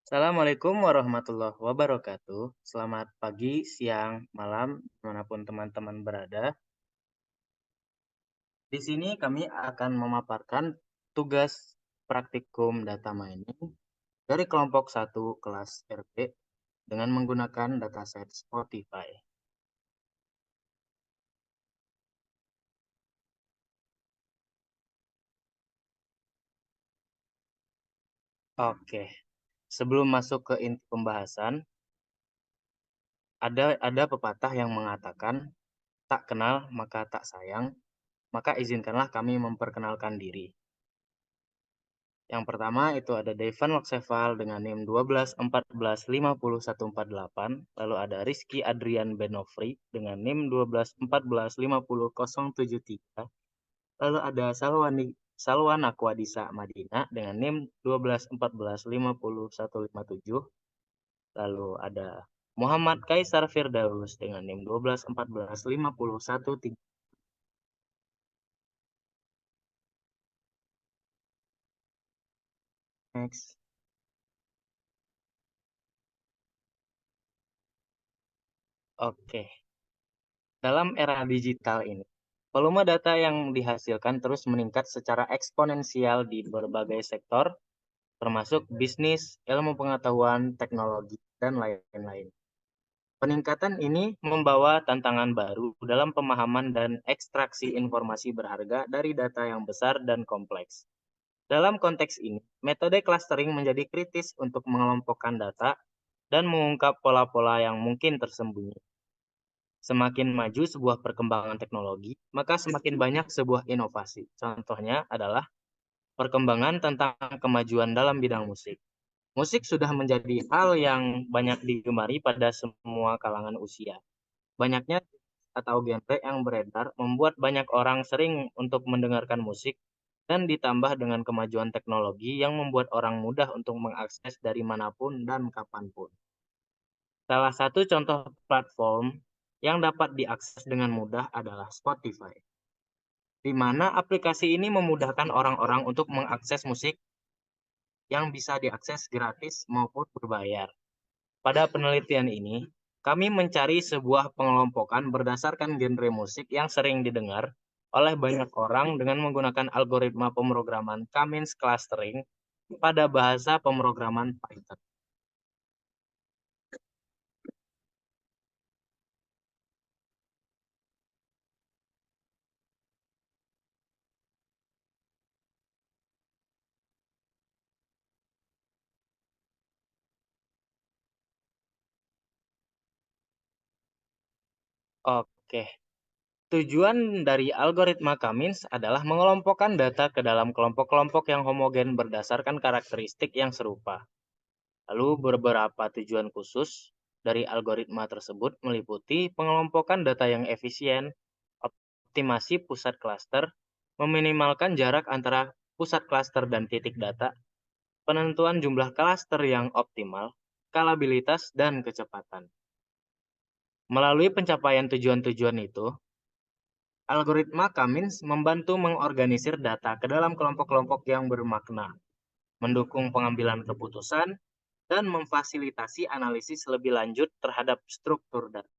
Assalamualaikum warahmatullahi wabarakatuh. Selamat pagi, siang, malam, dimanapun teman-teman berada. Di sini kami akan memaparkan tugas praktikum data mining dari kelompok 1 kelas RP dengan menggunakan dataset Spotify. Oke, sebelum masuk ke inti pembahasan, ada pepatah yang mengatakan, tak kenal maka tak sayang, maka izinkanlah kami memperkenalkan diri. Yang pertama itu ada Devan Lokseval dengan NIM 1214504148. Lalu ada Rizky Adrian Benofri dengan NIM 1214505073. Lalu ada Salwan Aquadisa Madina dengan NIM 1214505157. Lalu ada Muhammad Kaisar Firdaus dengan NIM 12145013. Next. Oke. Dalam era digital ini, volume data yang dihasilkan terus meningkat secara eksponensial di berbagai sektor, termasuk bisnis, ilmu pengetahuan, teknologi, dan lain-lain. Peningkatan ini membawa tantangan baru dalam pemahaman dan ekstraksi informasi berharga dari data yang besar dan kompleks. Dalam konteks ini, metode clustering menjadi kritis untuk mengelompokkan data dan mengungkap pola-pola yang mungkin tersembunyi. Semakin maju sebuah perkembangan teknologi, maka semakin banyak sebuah inovasi. Contohnya adalah perkembangan tentang kemajuan dalam bidang musik. Musik sudah menjadi hal yang banyak digemari pada semua kalangan usia. Banyaknya atau genre yang beredar membuat banyak orang sering untuk mendengarkan musik dan ditambah dengan kemajuan teknologi yang membuat orang mudah untuk mengakses dari manapun dan kapanpun. Salah satu contoh platform yang dapat diakses dengan mudah adalah Spotify, di mana aplikasi ini memudahkan orang-orang untuk mengakses musik yang bisa diakses gratis maupun berbayar. Pada penelitian ini, kami mencari sebuah pengelompokan berdasarkan genre musik yang sering didengar oleh banyak orang dengan menggunakan algoritma pemrograman Cummins clustering pada bahasa pemrograman Python. Oke, tujuan dari algoritma Cummins adalah mengelompokkan data ke dalam kelompok-kelompok yang homogen berdasarkan karakteristik yang serupa. Lalu beberapa tujuan khusus dari algoritma tersebut meliputi pengelompokan data yang efisien, optimasi pusat klaster, meminimalkan jarak antara pusat klaster dan titik data, penentuan jumlah klaster yang optimal, skalabilitas, dan kecepatan. Melalui pencapaian tujuan-tujuan itu, algoritma Cummins membantu mengorganisir data ke dalam kelompok-kelompok yang bermakna, mendukung pengambilan keputusan, dan memfasilitasi analisis lebih lanjut terhadap struktur data.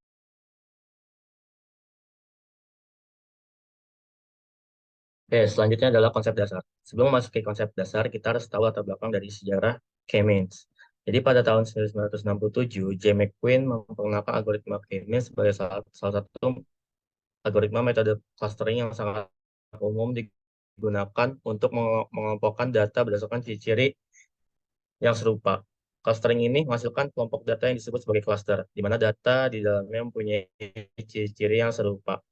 Oke, selanjutnya adalah konsep dasar. Sebelum masuk ke konsep dasar, kita harus tahu latar belakang dari sejarah K-means. Jadi pada tahun 1967, J. McQueen memperkenalkan algoritma K-means sebagai salah satu algoritma metode clustering yang sangat umum digunakan untuk mengelompokkan data berdasarkan ciri-ciri yang serupa. Clustering ini menghasilkan kelompok data yang disebut sebagai cluster, di mana data di dalamnya mempunyai ciri-ciri yang serupa.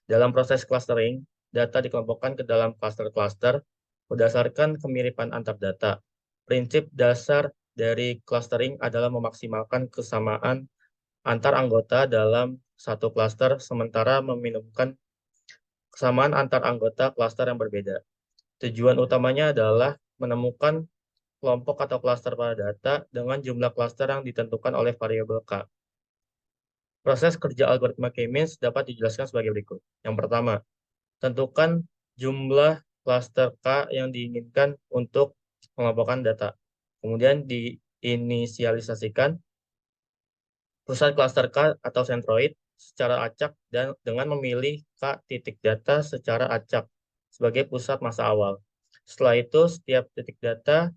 Dalam proses clustering, data dikelompokkan ke dalam cluster-cluster berdasarkan kemiripan antar data. Prinsip dasar dari clustering adalah memaksimalkan kesamaan antar anggota dalam satu cluster, sementara meminimumkan kesamaan antar anggota cluster yang berbeda. Tujuan utamanya adalah menemukan kelompok atau cluster pada data dengan jumlah cluster yang ditentukan oleh variabel K. Proses kerja algoritma K-means dapat dijelaskan sebagai berikut. Yang pertama, tentukan jumlah klaster K yang diinginkan untuk pengelompokan data. Kemudian diinisialisasikan pusat klaster K atau sentroid secara acak dan dengan memilih K titik data secara acak sebagai pusat masa awal. Setelah itu, setiap titik data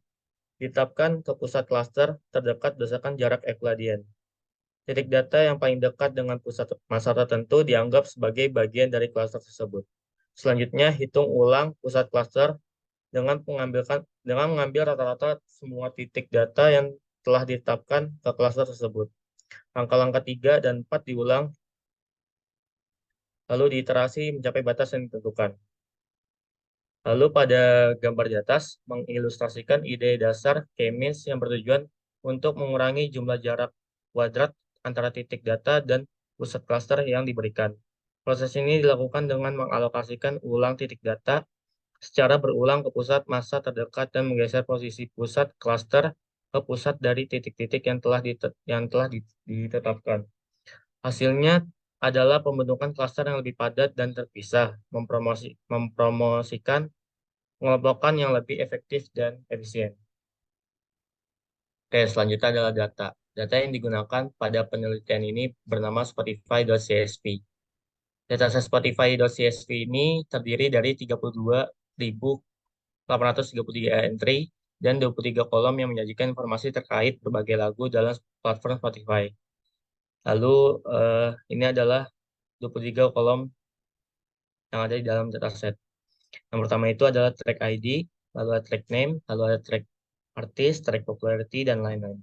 ditetapkan ke pusat klaster terdekat berdasarkan jarak Euclidean. Titik data yang paling dekat dengan pusat masa tertentu dianggap sebagai bagian dari klaster tersebut. Selanjutnya, hitung ulang pusat klaster dengan mengambil rata-rata semua titik data yang telah ditetapkan ke klaster tersebut. Langkah-langkah 3 dan 4 diulang, lalu diiterasi mencapai batas yang ditentukan. Lalu pada gambar di atas mengilustrasikan ide dasar K-means yang bertujuan untuk mengurangi jumlah jarak kuadrat antara titik data dan pusat klaster yang diberikan. Proses ini dilakukan dengan mengalokasikan ulang titik data secara berulang ke pusat massa terdekat dan menggeser posisi pusat klaster ke pusat dari titik-titik yang telah ditetapkan. Hasilnya adalah pembentukan klaster yang lebih padat dan terpisah, mempromosikan pengelompokan yang lebih efektif dan efisien. Oke, selanjutnya adalah data. Data yang digunakan pada penelitian ini bernama Spotify.csv. Dataset Spotify.csv ini terdiri dari 32.833 entry dan 23 kolom yang menyajikan informasi terkait berbagai lagu dalam platform Spotify. Lalu ini adalah 23 kolom yang ada di dalam dataset. Yang pertama itu adalah track ID, lalu ada track name, lalu ada track artis, track popularity, dan lain-lain.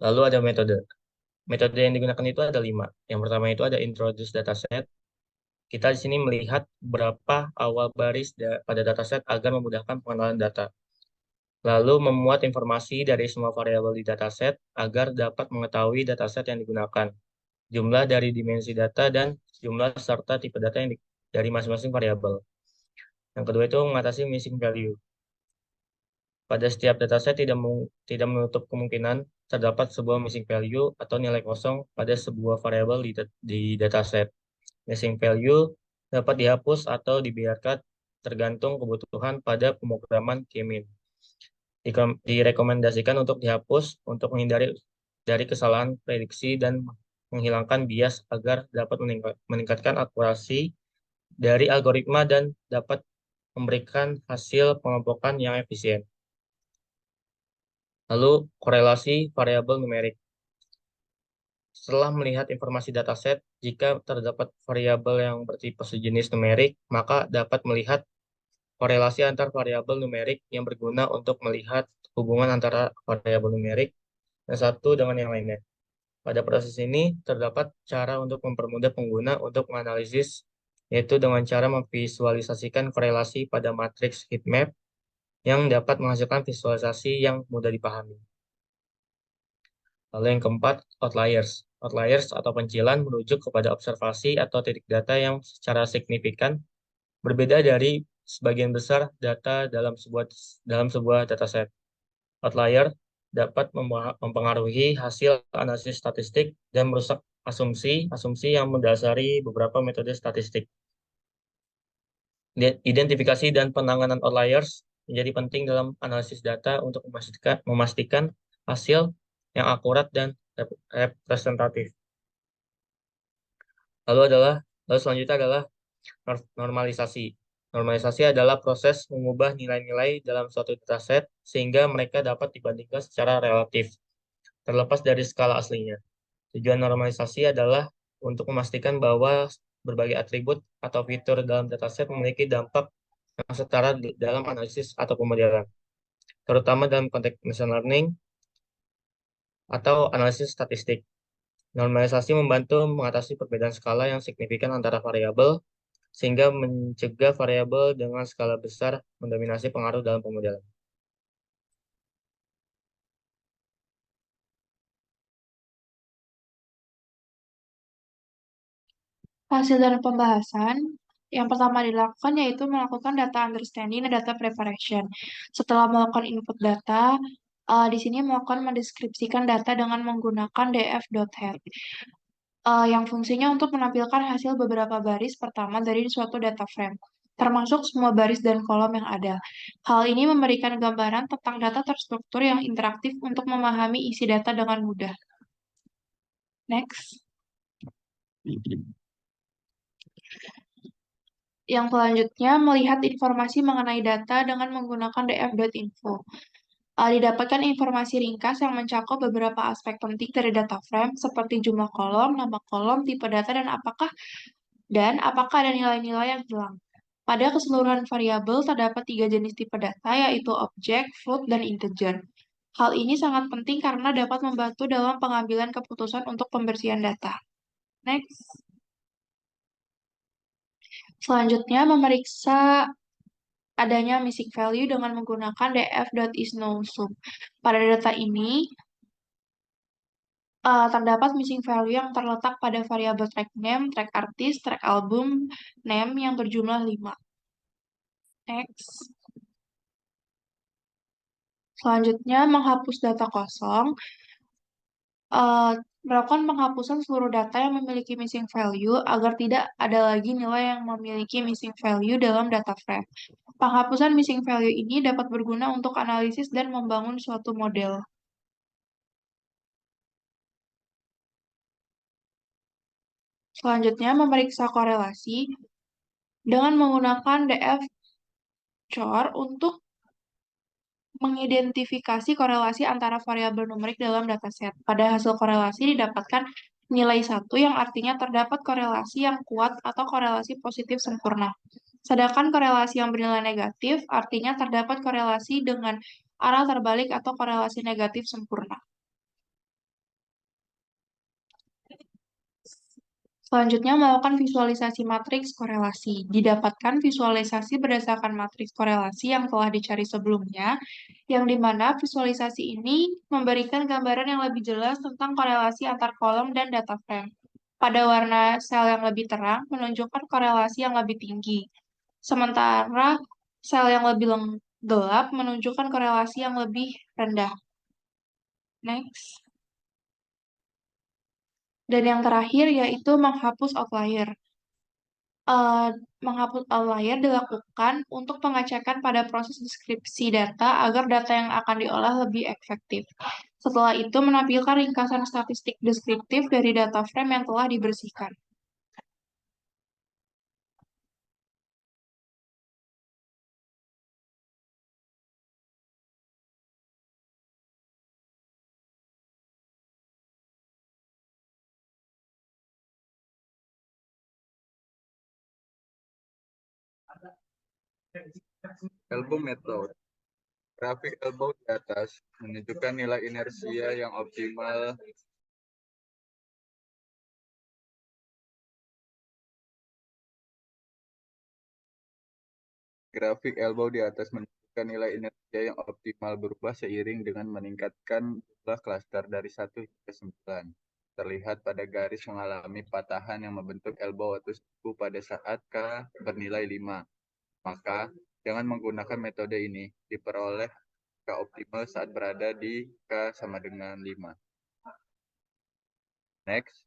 Lalu ada metode. Metode yang digunakan itu ada 5. Yang pertama itu ada introduce dataset. Kita di sini melihat berapa awal baris pada dataset agar memudahkan pengenalan data. Lalu memuat informasi dari semua variabel di dataset agar dapat mengetahui dataset yang digunakan, jumlah dari dimensi data, dan jumlah serta tipe data dari masing-masing variabel. Yang kedua itu mengatasi missing value. Pada setiap dataset tidak menutup kemungkinan terdapat sebuah missing value atau nilai kosong pada sebuah variabel di dataset. Missing value dapat dihapus atau dibiarkan tergantung kebutuhan pada pemrograman K-means. Direkomendasikan untuk dihapus untuk menghindari dari kesalahan prediksi dan menghilangkan bias agar dapat meningkatkan akurasi dari algoritma dan dapat memberikan hasil pengelompokan yang efisien. Lalu, korelasi variabel numerik. Setelah melihat informasi dataset, jika terdapat variabel yang bertipe sejenis numerik, maka dapat melihat korelasi antar variabel numerik yang berguna untuk melihat hubungan antara variabel numerik yang satu dengan yang lainnya. Pada proses ini, terdapat cara untuk mempermudah pengguna untuk menganalisis, yaitu dengan cara memvisualisasikan korelasi pada matriks heatmap yang dapat menghasilkan visualisasi yang mudah dipahami. Lalu yang keempat, outliers. Outliers atau pencilan merujuk kepada observasi atau titik data yang secara signifikan berbeda dari sebagian besar data dalam sebuah dataset. Outlier dapat mempengaruhi hasil analisis statistik dan merusak asumsi yang mendasari beberapa metode statistik. Identifikasi dan penanganan outliers menjadi penting dalam analisis data untuk memastikan hasil yang akurat dan representatif. Lalu selanjutnya adalah normalisasi. Normalisasi adalah proses mengubah nilai-nilai dalam suatu dataset sehingga mereka dapat dibandingkan secara relatif, terlepas dari skala aslinya. Tujuan normalisasi adalah untuk memastikan bahwa berbagai atribut atau fitur dalam dataset memiliki dampak yang setara dalam analisis atau pemodelan, terutama dalam konteks machine learning atau analisis statistik. Normalisasi membantu mengatasi perbedaan skala yang signifikan antara variabel, sehingga mencegah variabel dengan skala besar mendominasi pengaruh dalam pemodelan. Hasil dari pembahasan, yang pertama dilakukan yaitu melakukan data understanding dan data preparation. Setelah melakukan input data, di sini melakukan mendeskripsikan data dengan menggunakan df.head. yang fungsinya untuk menampilkan hasil beberapa baris pertama dari suatu data frame, termasuk semua baris dan kolom yang ada. Hal ini memberikan gambaran tentang data terstruktur yang interaktif untuk memahami isi data dengan mudah. Next. Yang selanjutnya, melihat informasi mengenai data dengan menggunakan df.info. Didapatkan informasi ringkas yang mencakup beberapa aspek penting dari data frame, seperti jumlah kolom, nama kolom, tipe data, dan apakah ada nilai-nilai yang hilang. Pada keseluruhan variabel terdapat 3 jenis tipe data, yaitu objek, float, dan integer. Hal ini sangat penting karena dapat membantu dalam pengambilan keputusan untuk pembersihan data. Next. Selanjutnya, memeriksa adanya missing value dengan menggunakan df.isNoSum. Pada data ini, terdapat missing value yang terletak pada variabel track name, track artist, track album, name yang berjumlah 5. Next. Selanjutnya, menghapus data kosong. Melakukan penghapusan seluruh data yang memiliki missing value agar tidak ada lagi nilai yang memiliki missing value dalam data frame. Penghapusan missing value ini dapat berguna untuk analisis dan membangun suatu model. Selanjutnya, memeriksa korelasi dengan menggunakan df-chor untuk mengidentifikasi korelasi antara variabel numerik dalam dataset. Pada hasil korelasi didapatkan nilai 1 yang artinya terdapat korelasi yang kuat atau korelasi positif sempurna. Sedangkan korelasi yang bernilai negatif artinya terdapat korelasi dengan arah terbalik atau korelasi negatif sempurna. Selanjutnya, melakukan visualisasi matriks korelasi. Didapatkan visualisasi berdasarkan matriks korelasi yang telah dicari sebelumnya, yang dimana visualisasi ini memberikan gambaran yang lebih jelas tentang korelasi antar kolom dan data frame. Pada warna sel yang lebih terang, menunjukkan korelasi yang lebih tinggi. Sementara sel yang lebih gelap menunjukkan korelasi yang lebih rendah. Next. Dan yang terakhir yaitu menghapus outlier. Menghapus outlier dilakukan untuk pengecekan pada proses deskripsi data agar data yang akan diolah lebih efektif. Setelah itu menampilkan ringkasan statistik deskriptif dari data frame yang telah dibersihkan. Elbow method. Grafik elbow di atas menunjukkan nilai inersia yang optimal berubah seiring dengan meningkatkan jumlah klaster dari 1 hingga 9. Terlihat pada garis mengalami patahan yang membentuk elbow atau siku pada saat K bernilai 5. Maka, dengan menggunakan metode ini, diperoleh K optimal saat berada di K sama dengan 5. Next.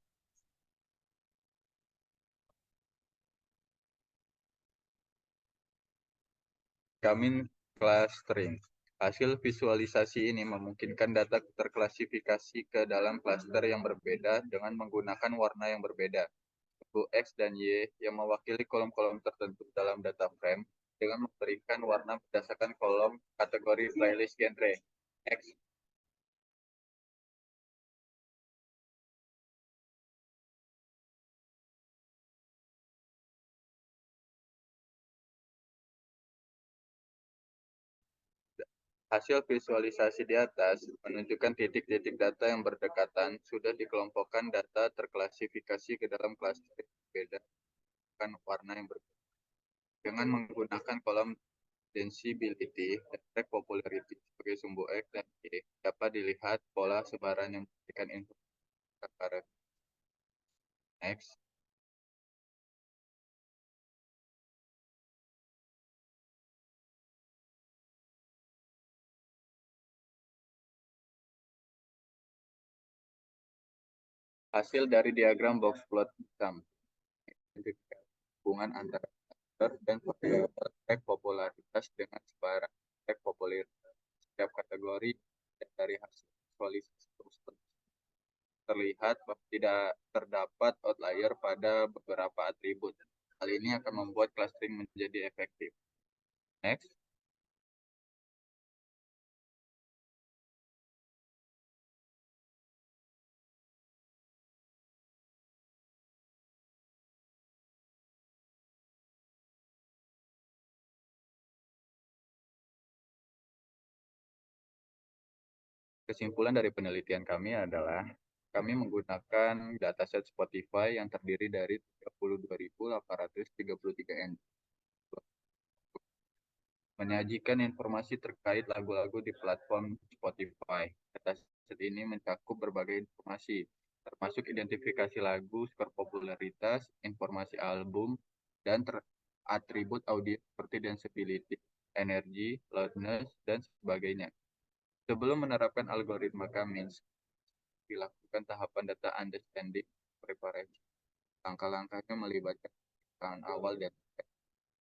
Kamin clustering. Hasil visualisasi ini memungkinkan data terklasifikasi ke dalam klaster yang berbeda dengan menggunakan warna yang berbeda. Sumbu X dan Y yang mewakili kolom-kolom tertentu dalam data frame dengan memberikan warna berdasarkan kolom kategori playlist genre. X. Hasil visualisasi di atas menunjukkan titik-titik data yang berdekatan sudah dikelompokkan data terklasifikasi ke dalam klaster yang berbeda dengan warna yang berbeda. Dengan menggunakan kolom densibility dan track popularity sebagai sumbu X dan Y, dapat dilihat pola sebaran yang memberikan informasi. Next. Hasil dari diagram box plot hubungan antara cluster dan variabel track popularitas dengan sebarang track popularitas setiap kategori. Dari hasil visualisasi terlihat bahwa tidak terdapat outlier pada beberapa atribut. Hal ini akan membuat clustering menjadi efektif. Next. Kesimpulan dari penelitian kami adalah kami menggunakan dataset Spotify yang terdiri dari 32.833 entry. Menyajikan informasi terkait lagu-lagu di platform Spotify. Dataset ini mencakup berbagai informasi, termasuk identifikasi lagu, skor popularitas, informasi album, dan atribut audio seperti density, energi, loudness, dan sebagainya. Sebelum menerapkan algoritma Cummins, dilakukan tahapan data understanding preparation. Langkah-langkahnya melibatkan pengetahuan awal dan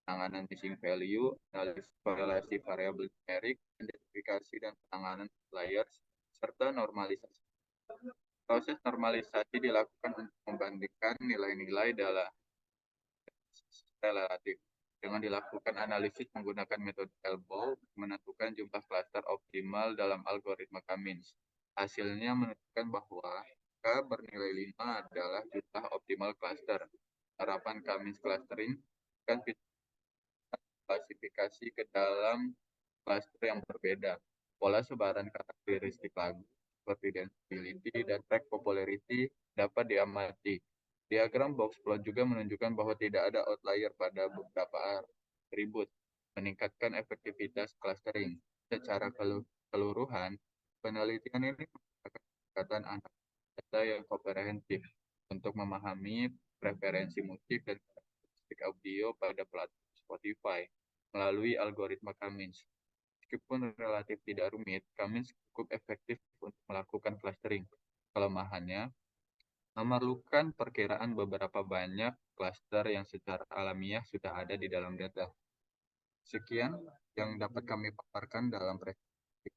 penanganan missing value, analisis korelasi variabel numerik, identifikasi dan penanganan layers, serta normalisasi. Proses normalisasi dilakukan untuk membandingkan nilai-nilai dalam relatif. Dengan dilakukan analisis menggunakan metode elbow, menentukan jumlah klaster optimal dalam algoritma Cummins. Hasilnya menunjukkan bahwa K bernilai 5 adalah jumlah optimal klaster. Harapan Cummins clustering kan klasifikasi ke dalam klaster yang berbeda. Pola sebaran karakteristik lagu seperti density dan track popularity dapat diamati. Diagram box plot juga menunjukkan bahwa tidak ada outlier pada beberapa atribut, meningkatkan efektivitas clustering. Secara keseluruhan, penelitian ini menggunakan pendekatan analisis data yang komprehensif untuk memahami preferensi musik dan karakteristik audio pada platform Spotify melalui algoritma Cummins. Meskipun relatif tidak rumit, Cummins cukup efektif untuk melakukan clustering. Kelemahannya memerlukan perkiraan beberapa banyak klaster yang secara alamiah sudah ada di dalam data. Sekian yang dapat kami paparkan dalam presentasi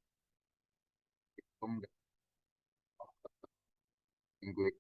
minggu